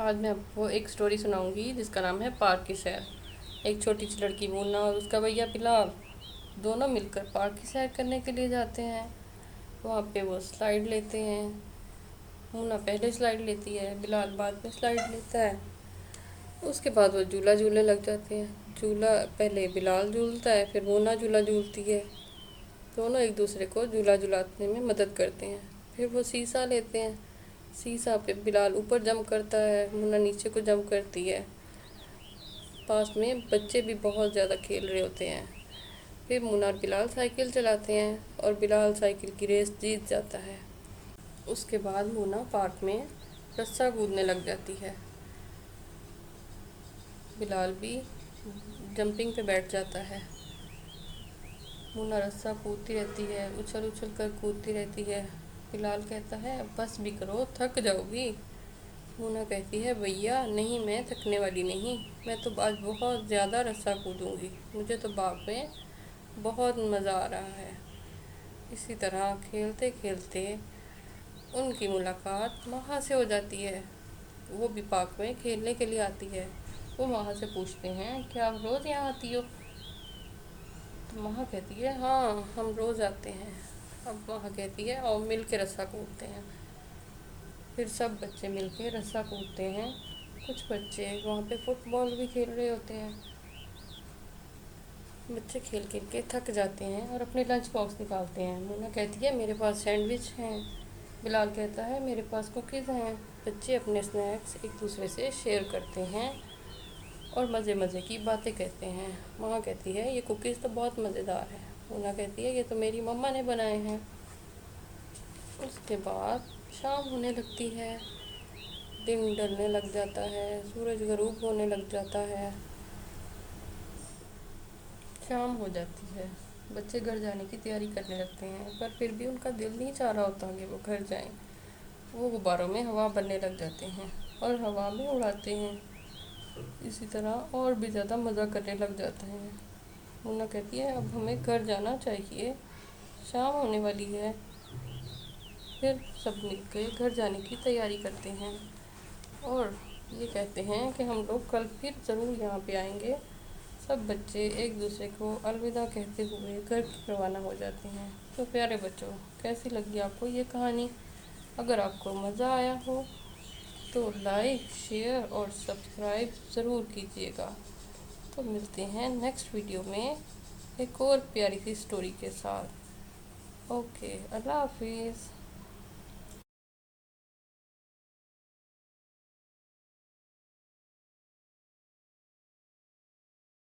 آج میں آپ کو ایک سٹوری سناؤں گی جس کا نام ہے پارک کی سیر۔ ایک چھوٹی سی لڑکی مونا اور اس کا بھیا بلال دونوں مل کر پارک کی سیر کرنے کے لیے جاتے ہیں۔ وہاں پہ وہ سلائیڈ لیتے ہیں۔ مونا پہلے سلائیڈ لیتی ہے، بلال بعد میں سلائیڈ لیتا ہے۔ اس کے بعد وہ جھولا جھولنے لگ جاتے ہیں۔ جھولا پہلے بلال جھولتا ہے، پھر مونا جھولا جھولتی ہے۔ دونوں ایک دوسرے کو جھولا جھلانے میں مدد کرتے ہیں۔ پھر وہ سیسا لیتے ہیں۔ سیسا پہ بلال اوپر جمپ کرتا ہے، مونا نیچے کو جمپ کرتی ہے۔ پاس میں بچے بھی بہت زیادہ کھیل رہے ہوتے ہیں۔ پھر مونا اور بلال سائیکل چلاتے ہیں اور بلال سائیکل کی ریس جیت جاتا ہے۔ اس کے بعد مونا پارک میں رسہ کودنے لگ جاتی ہے۔ بلال بھی جمپنگ پہ بیٹھ جاتا ہے۔ مونا رسہ کودتی رہتی ہے، اچھل اچھل کر کودتی رہتی ہے۔ بلال کہتا ہے بس بھی کرو، تھک جاؤ گی۔ مونا کہتی ہے بھیا نہیں، میں تھکنے والی نہیں، میں تو آج بہت زیادہ رسہ کودوں گی، مجھے تو باغ میں بہت مزہ آ رہا ہے۔ اسی طرح کھیلتے کھیلتے ان کی ملاقات ماہا سے ہو جاتی ہے۔ وہ بھی پارک میں کھیلنے کے لیے آتی ہے۔ وہ ماہا سے پوچھتے ہیں کیا آپ روز یہاں آتی ہو؟ تو ماہا کہتی ہے ہاں ہم روز آتے ہیں۔ اب ماہا کہتی ہے اور مل کے رسہ کودتے ہیں۔ پھر سب بچے مل کے رسہ کودتے ہیں۔ کچھ بچے وہاں پہ فٹ بال بھی کھیل رہے ہوتے ہیں۔ بچے کھیل کھیل کے تھک جاتے ہیں اور اپنے لنچ باکس نکالتے ہیں۔ مونا کہتی ہے میرے پاس سینڈوچ ہیں۔ بلال کہتا ہے میرے پاس کوکیز ہیں۔ بچے اپنے اسنیکس ایک دوسرے سے شیئر کرتے ہیں اور مزے مزے کی باتیں کہتے ہیں۔ ماں کہتی ہے یہ کوکیز تو بہت مزیدار ہے۔ مونا کہتی ہے یہ تو میری مما نے بنائے ہیں۔ اس کے بعد شام ہونے لگتی ہے، دن ڈھلنے لگ جاتا ہے، سورج غروب ہونے لگ جاتا ہے، شام ہو جاتی ہے۔ بچے گھر جانے کی تیاری کرنے لگتے ہیں، پر پھر بھی ان کا دل نہیں چاہ رہا ہوتا کہ وہ گھر جائیں۔ وہ غباروں میں ہوا بننے لگ جاتے ہیں اور ہوا میں اڑاتے ہیں۔ اسی طرح اور بھی زیادہ مزہ کرنے لگ جاتے ہیں۔ مونا کہتی ہے اب ہمیں گھر جانا چاہیے، شام ہونے والی ہے۔ پھر سب مل کے گھر جانے کی تیاری کرتے ہیں اور یہ کہتے ہیں کہ ہم لوگ کل پھر ضرور یہاں پہ آئیں گے۔ سب بچے ایک دوسرے کو الوداع کہتے ہوئے گھر روانہ ہو جاتے ہیں۔ تو پیارے بچوں، کیسی لگی آپ کو یہ کہانی؟ اگر آپ کو مزہ آیا ہو تو لائک، شیئر اور سبسکرائب ضرور کیجیے گا۔ تو ملتے ہیں نیکسٹ ویڈیو میں ایک اور پیاری سی سٹوری کے ساتھ۔ اوکے، اللہ حافظ۔